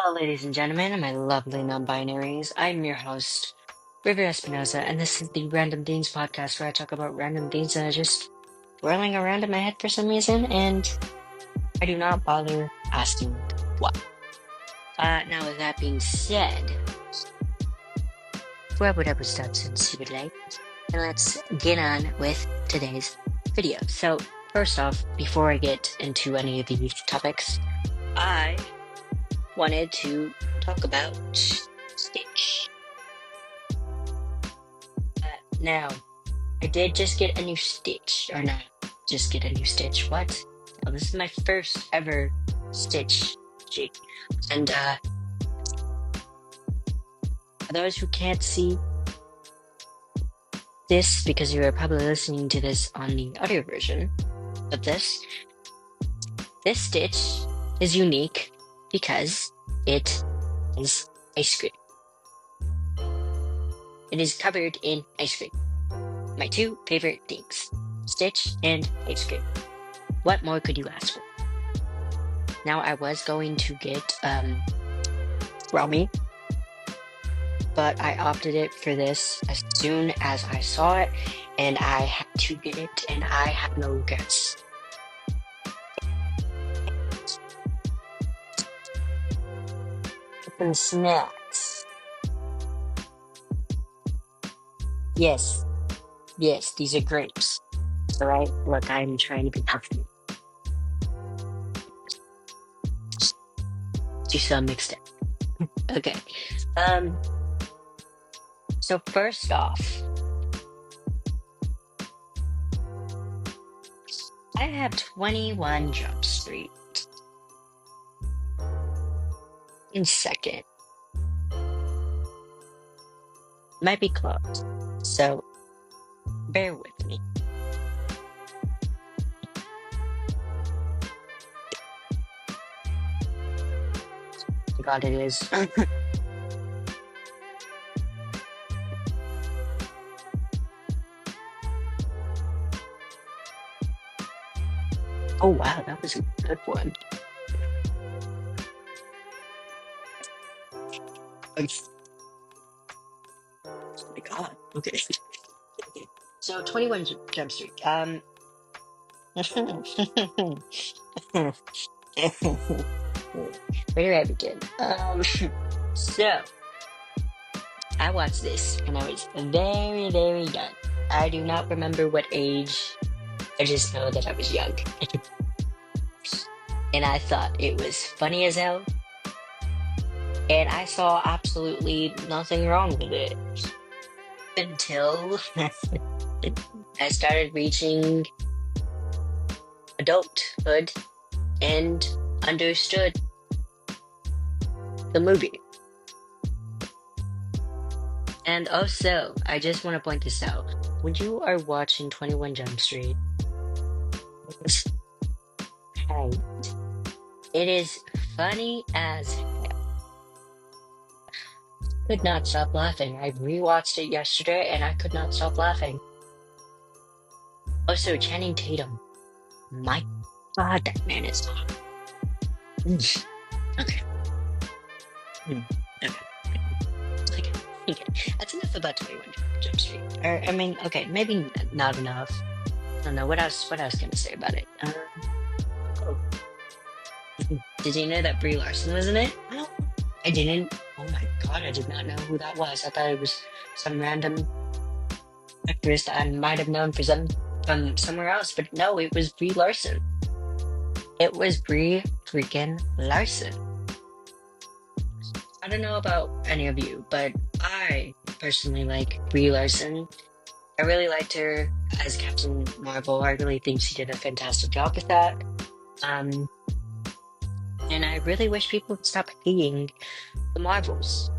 Hello, ladies and gentlemen, my lovely non-binaries. I'm your host, River Espinosa, and this is the Random Things podcast where I talk about random things that are just whirling around in my head for some reason, and I do not bother asking what. Now, with that being said, grab whatever substance you would like, and let's get on with today's video. So, first off, before I get into any of these topics, I wanted to talk about Stitch. Now, I did just get a new Stitch, or not just get a new Stitch, what? Well, this is my first ever Stitch jig. And, for those who can't see this, because you are probably listening to this on the audio version of this Stitch is unique because it is ice cream. It is covered in ice cream. My two favorite things, Stitch and ice cream. What more could you ask for? Now, I was going to get Romy, but I opted it for this as soon as I saw it, and I had to get it, and I had no regrets. Some snacks. Yes, these are grapes. Alright, look, I'm trying to be healthy. To some extent. Okay. So first off, I have 21 Jump Street. In second. Might be close. So bear with me. God, it is. Oh wow, that was a good one. Oh my god. Okay. So 21 Jump Street. Where do I begin? So I watched this when I was very, very young. I do not remember what age. I just know that I was young. And I thought it was funny as hell. And I saw absolutely nothing wrong with it. Until I started reaching adulthood and understood the movie. And also, I just want to point this out. When you are watching 21 Jump Street, it is funny as hell. Could not stop laughing. I rewatched it yesterday and I could not stop laughing. Also, Channing Tatum. My god, that man is hot. Okay. Okay. That's enough about 21 Jump Street. Or, I mean, okay, maybe not enough. I don't know, what else can I say about it? Did you know that Brie Larson was in it? I didn't. Oh my god, I did not know who that was. I thought it was some random actress that I might have known from somewhere else, but no, it was Brie Larson. It was Brie freaking Larson. I don't know about any of you, but I personally like Brie Larson. I really liked her as Captain Marvel. I really think she did a fantastic job with that. And I really wish people would stop hating the Marvels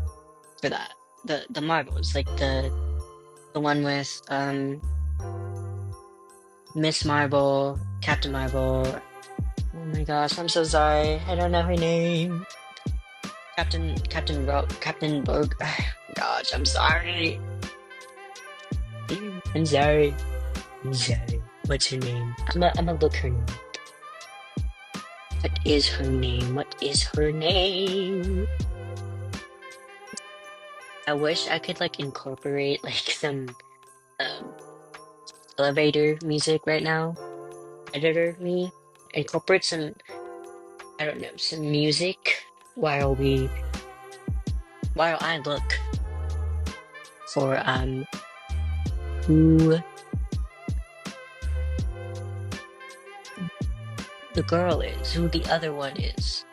for that. The Marvels, like the one with Miss Marvel, Captain Marvel. Oh my gosh, I'm so sorry. I don't know her name. Captain Vogue. Gosh, I'm sorry. I'm sorry. What's her name? I'm gonna look her name. What is her name? What is her name? I wish I could like incorporate like some um elevator music right now. Editor me incorporate some, I don't know, some music while I look for who the girl is, who the other one is.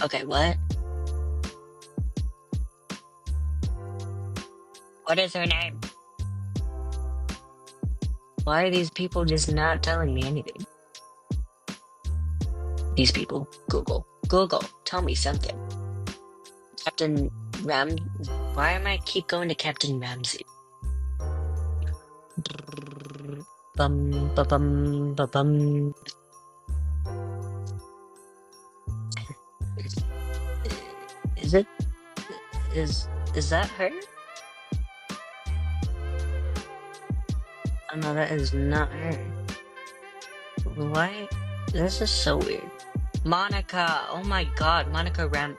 Okay, what? What is her name? Why are these people just not telling me anything? These people. Google. Google. Tell me something. Captain Ram. Why am I keep going to Captain Ramsey? Bum ba bum ba bum. Is it? Is that her? Oh no, that is not her. Why? This is so weird. Monica. Oh my God, Monica Ram.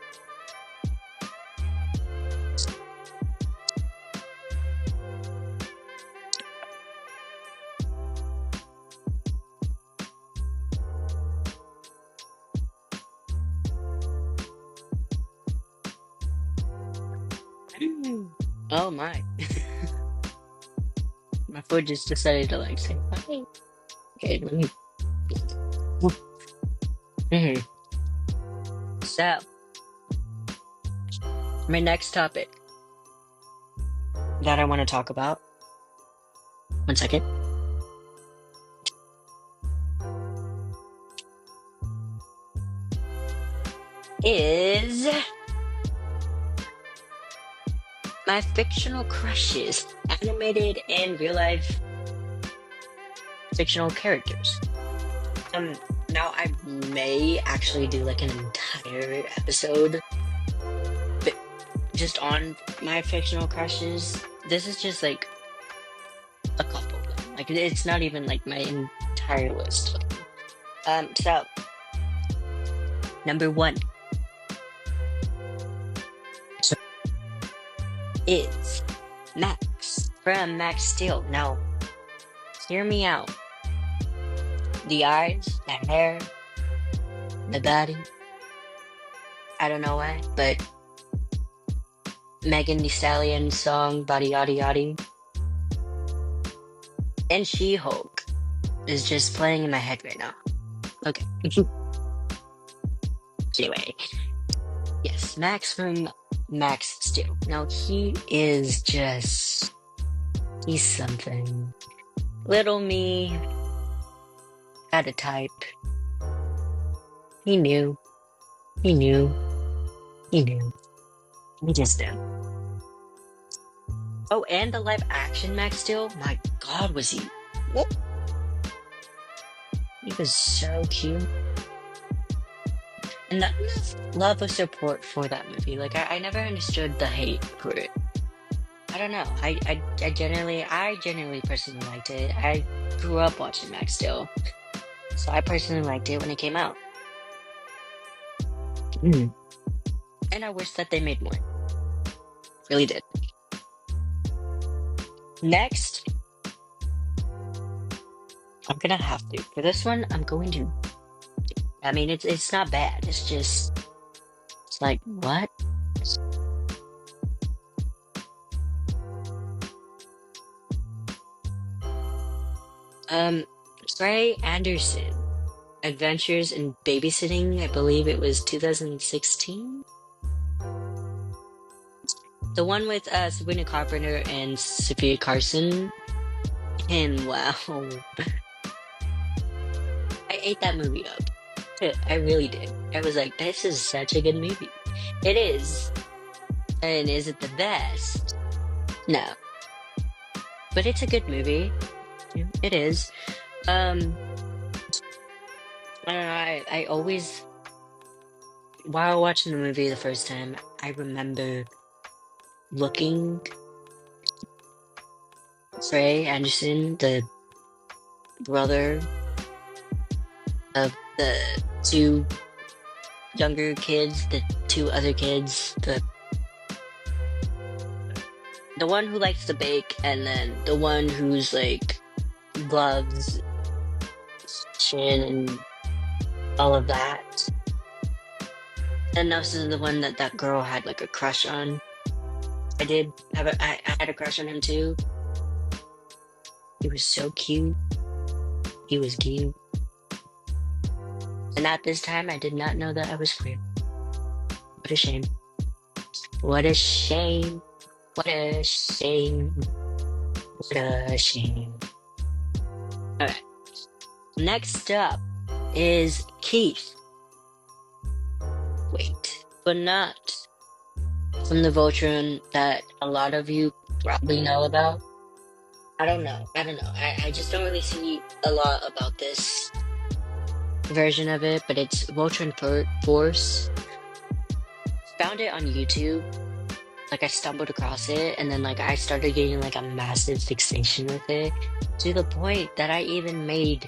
Oh my. My foot just decided to like say hi. Okay, let me. Mhm. So, my next topic that I want to talk about. One second. Is my fictional crushes, animated and real life fictional characters. Now I may actually do like an entire episode, but just on my fictional crushes. This is just like a couple of them. Like it's not even like my entire list of them. So number one is Max from Max Steel. Now, hear me out. The eyes, the hair, the body. I don't know why, but Megan Thee Stallion's song "Body Yaddy Yaddy" and She-Hulk is just playing in my head right now. Okay. Anyway, yes, Max from Max Steel. Now he's something. Little me had a type. He knew. He knew. He knew. He just knew. Oh, and the live action Max Steel. My God, was he? Whoop. He was so cute. And not enough love or support for that movie. Like I never understood the hate for it. I don't know. I genuinely personally liked it. I grew up watching Max Steel, so I personally liked it when it came out. Mm. And I wish that they made more. Really did. Next, I'm gonna have to. For this one, I'm going to. I mean, it's not bad. It's like what? Trey Anderson, Adventures in Babysitting. I believe it was 2016. The one with Sabrina Carpenter and Sophia Carson. And wow, I ate that movie up. I really did. I was like, this is such a good movie. It is. And is it the best? No. But it's a good movie. It is. I don't know, I always while watching the movie the first time, I remember looking Trey Anderson, the brother of the two younger kids, the two other kids, the one who likes to bake, and then the one who's like gloves, chin, and all of that. And also the one that that girl had like a crush on. I had a crush on him too. He was so cute. He was cute. And at this time, I did not know that I was queer. What a shame. What a shame. What a shame. What a shame. Alright. Next up is Keith. Wait, but not from the Voltron that a lot of you probably know about. I don't know. I just don't really see a lot about this version of it, but it's Voltron Force. Found it on YouTube. Like I stumbled across it, and then like I started getting like a massive fixation with it, to the point that I even made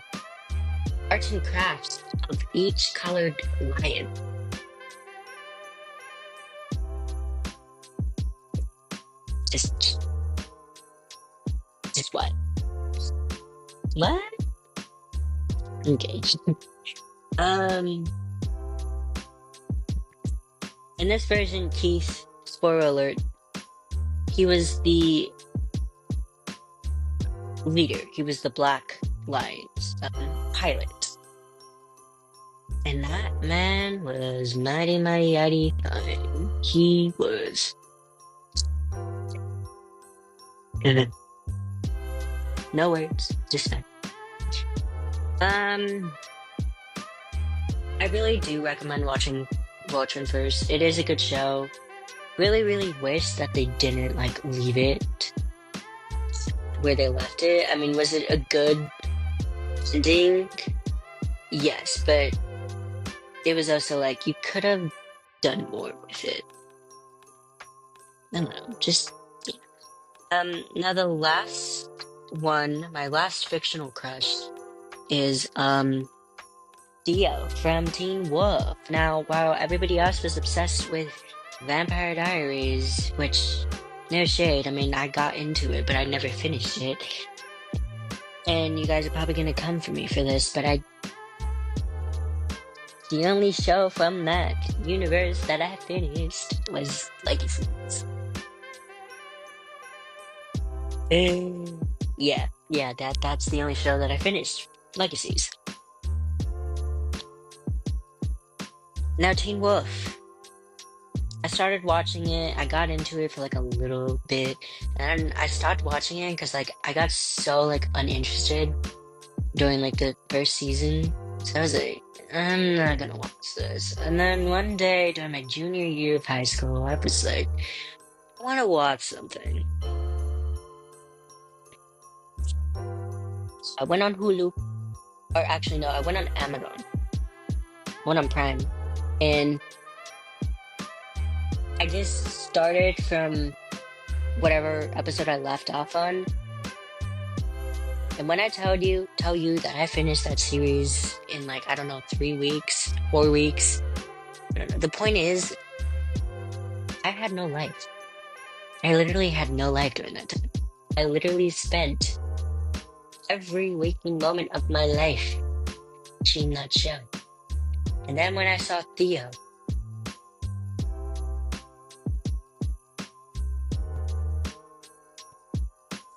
arts and crafts of each colored lion. Just what? What? Okay. In this version, Keith, spoiler alert, he was the leader. He was the Black Lion's pilot. And that man was mighty, mighty, mighty fine. He was. No words, just that. I really do recommend watching Voltron first. It is a good show. Really, really wish that they didn't like leave it where they left it. I mean, was it a good ending? Yes, but it was also like you could have done more with it. I don't know, just yeah. Now the last one, my last fictional crush is Theo from Teen Wolf. Now, while everybody else was obsessed with Vampire Diaries, which, no shade, I mean, I got into it, but I never finished it. And you guys are probably gonna come for me for this, but the only show from that universe that I finished was Legacies. Yeah, that's the only show that I finished. Legacies. Now, Teen Wolf. I started watching it. I got into it for like a little bit, and I stopped watching it because like I got so like uninterested during like the first season. So I was like, I'm not gonna watch this. And then one day during my junior year of high school, I was like, I want to watch something. So I went on Hulu, or actually no, I went on Amazon, went on Prime, and I just started from whatever episode I left off on. And when I tell you that I finished that series in like, I don't know, 3 weeks, 4 weeks, I don't know. The point is, I had no life. I literally had no life during that time. I literally spent every waking moment of my life watching that show. And then when I saw Theo,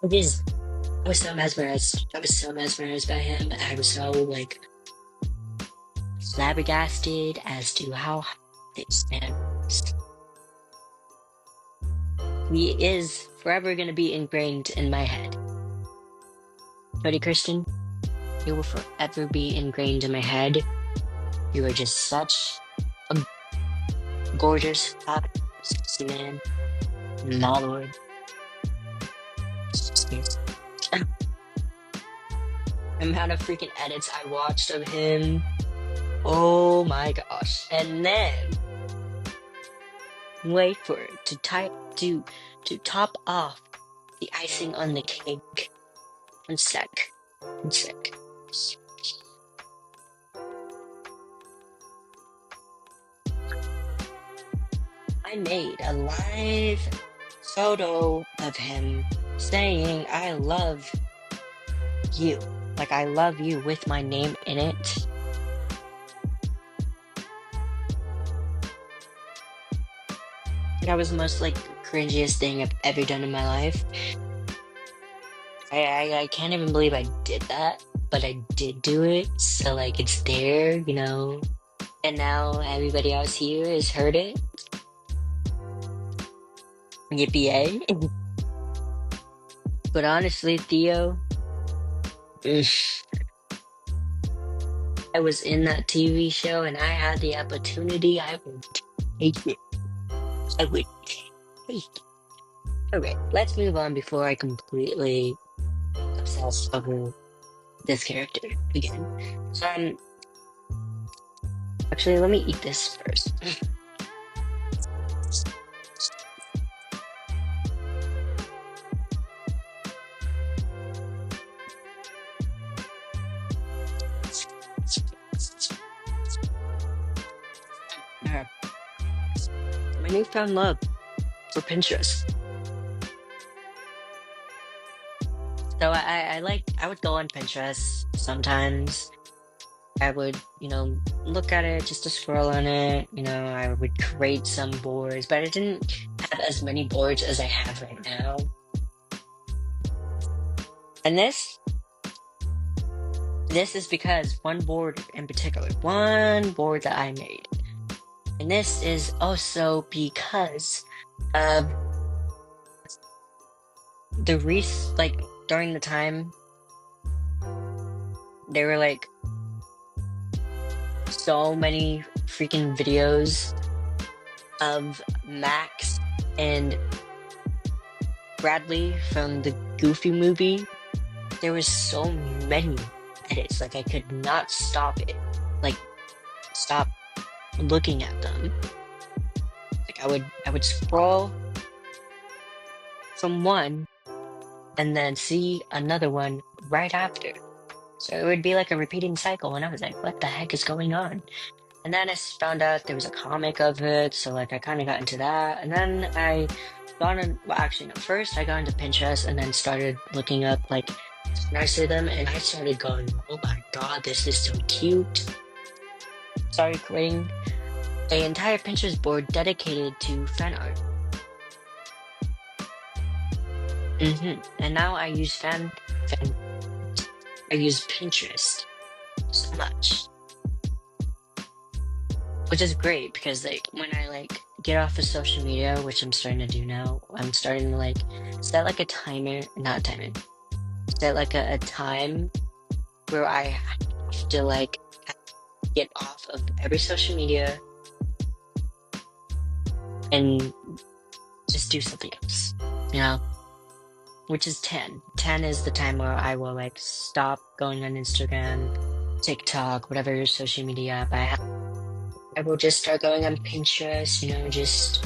I was so mesmerized. I was so mesmerized by him. I was so like flabbergasted as to how hot this man was. He is forever gonna be ingrained in my head. Cody Christian, you will forever be ingrained in my head. You are just such a gorgeous, hot, sexy man. My lord. The amount of freaking edits I watched of him. Oh my gosh. And then wait for it to top off the icing on the cake. One sec. One sec. I made a live photo of him saying, I love you. Like, I love you with my name in it. That was the most, like, cringiest thing I've ever done in my life. I can't even believe I did that, but I did do it. So, like, it's there, you know. And now everybody else here has heard it. Yippee-yay. But honestly, Theo, if I was in that TV show and I had the opportunity, I would take it. I would take it. Okay, let's move on before I completely obsess over this character again. Actually, let me eat this first. Uh, My newfound love for Pinterest. So I would go on Pinterest sometimes. I would, look at it just to scroll on it. I would create some boards, but I didn't have as many boards as I have right now. And this is because one board in particular, one board that I made. And this is also because of during the time, there were like so many freaking videos of Max and Bradley from the Goofy movie. There was so many edits, like I could not stop it, like stop looking at them. Like I would scroll from one and then see another one right after. So it would be like a repeating cycle, and I was like, what the heck is going on? And then I found out there was a comic of it, so like I kind of got into that. And then first I got into Pinterest and then started looking up like nicer them, and I started going, oh my god, this is so cute. Started creating an entire Pinterest board dedicated to fan art. And now I use I use Pinterest so much, which is great because like when I like get off of social media, which I'm starting to do now, I'm starting to like set like a set like a time where I have to like get off of every social media and just do something else, which is 10. 10 is the time where I will like stop going on Instagram, TikTok, whatever social media app I have. I will just start going on Pinterest, just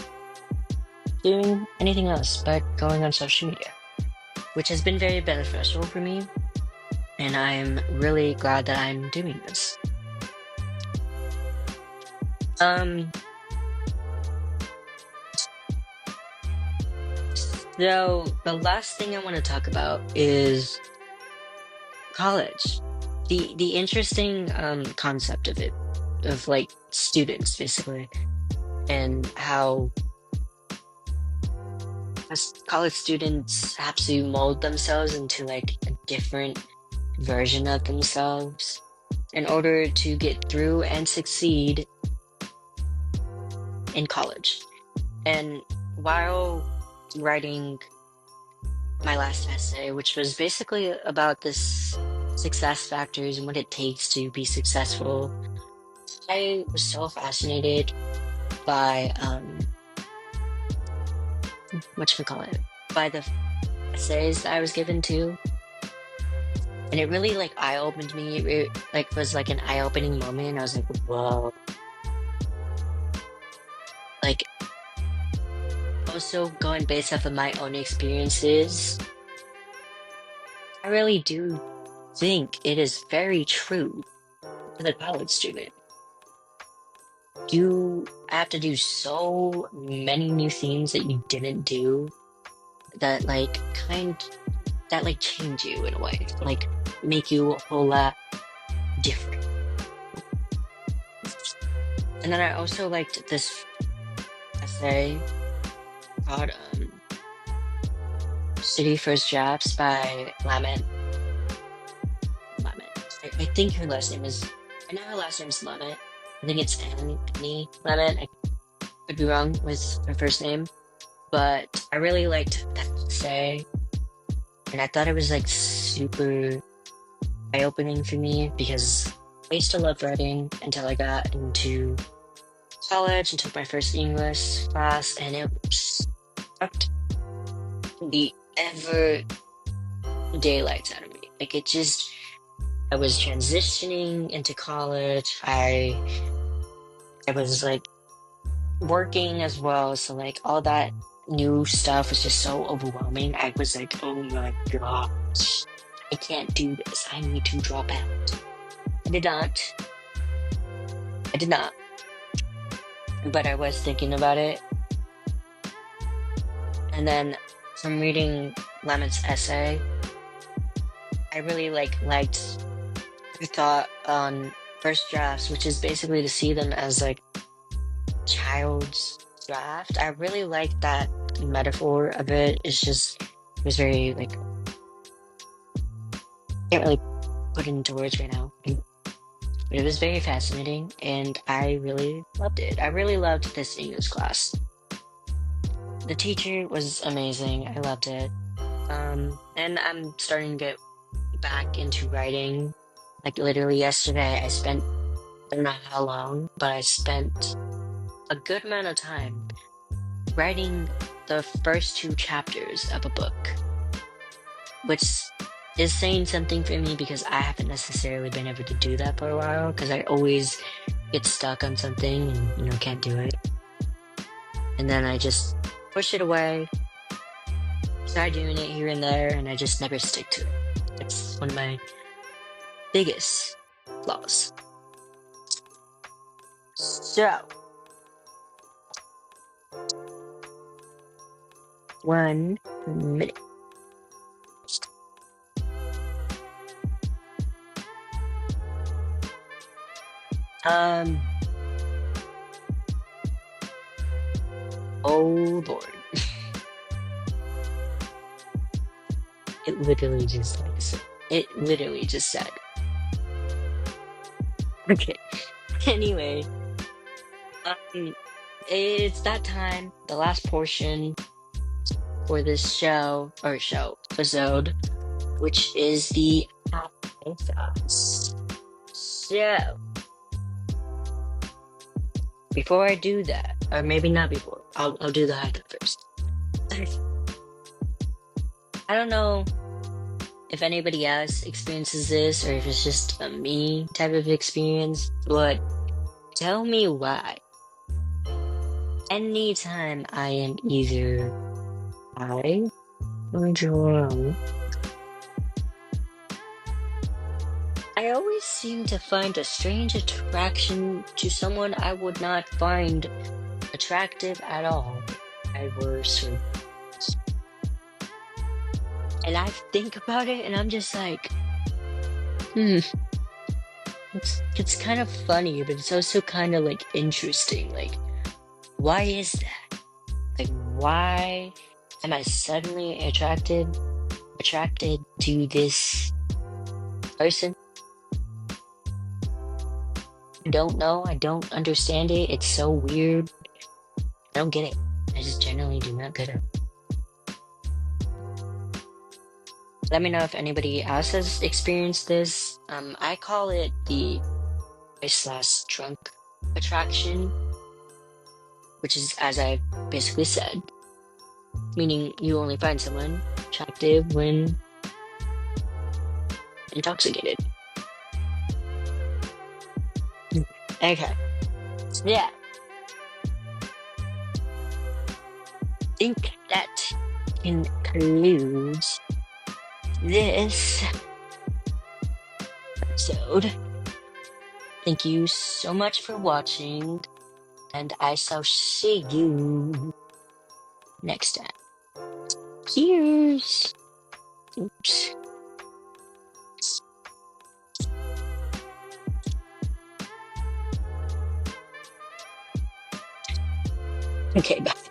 doing anything else but going on social media, which has been very beneficial for me. And I'm really glad that I'm doing this. So the last thing I want to talk about is college. The interesting concept of it, of like students basically, and how college students have to mold themselves into like a different version of themselves in order to get through and succeed in college. And while writing my last essay, which was basically about this success factors and what it takes to be successful, I was so fascinated by by the essays that I was given to, and it really like eye-opened me. It like was like an eye-opening moment. I was like, whoa, like also going based off of my own experiences, I really do think it is very true for the college student. You have to do so many new things that you didn't do that change you in a way, like make you a whole lot different. And then I also liked this essay called City First Jobs by Lamet. I think her last name is, I know her last name is Lamet. I think it's Annie Lamet. I could be wrong with her first name, but I really liked that essay. And I thought it was like super eye-opening for me because I used to love writing until I got into college and took my first English class, and it sucked the ever daylights out of me. Like I was transitioning into college. I was like working as well, so like all that new stuff was just so overwhelming. I was like, oh my gosh, I can't do this. I need to drop out. I did not. But I was thinking about it. And then from reading Lemon's essay, I really liked her thought on first drafts, which is basically to see them as like child's draft. I really liked that metaphor of it. It was very like, can't really put it into words right now. But it was very fascinating, and I really loved it. I really loved this English class. The teacher was amazing. I loved it. And I'm starting to get back into writing. Like literally yesterday, I don't know how long, but I spent a good amount of time writing the first 2 chapters of a book, which is saying something for me because I haven't necessarily been able to do that for a while because I always get stuck on something and can't do it. And then I just push it away, try doing it here and there, and I just never stick to it. It's one of my biggest flaws. So, 1 minute. Oh Lord. It literally just said. Okay. Anyway, it's that time, the last portion for this episode, which is the hypothesis. So, before I do that, or maybe not before, I'll do the hype first. I don't know if anybody else experiences this or if it's just a me type of experience, but tell me why. Anytime I am either high or drunk, I always seem to find a strange attraction to someone I would not find attractive at all if I were sober. And I think about it and I'm just like, it's kind of funny, but it's also kind of like interesting. Like, why is that? Like, why am I suddenly attracted to this person? I don't know. I don't understand it. It's so weird. I don't get it. I just generally do not get it. Let me know if anybody else has experienced this. I call it the /drunk attraction, which is, as I basically said, meaning you only find someone attractive when intoxicated. Okay. Yeah. think that concludes this episode. Thank you so much for watching, and I shall see you next time. Cheers! Oops. Okay, bye.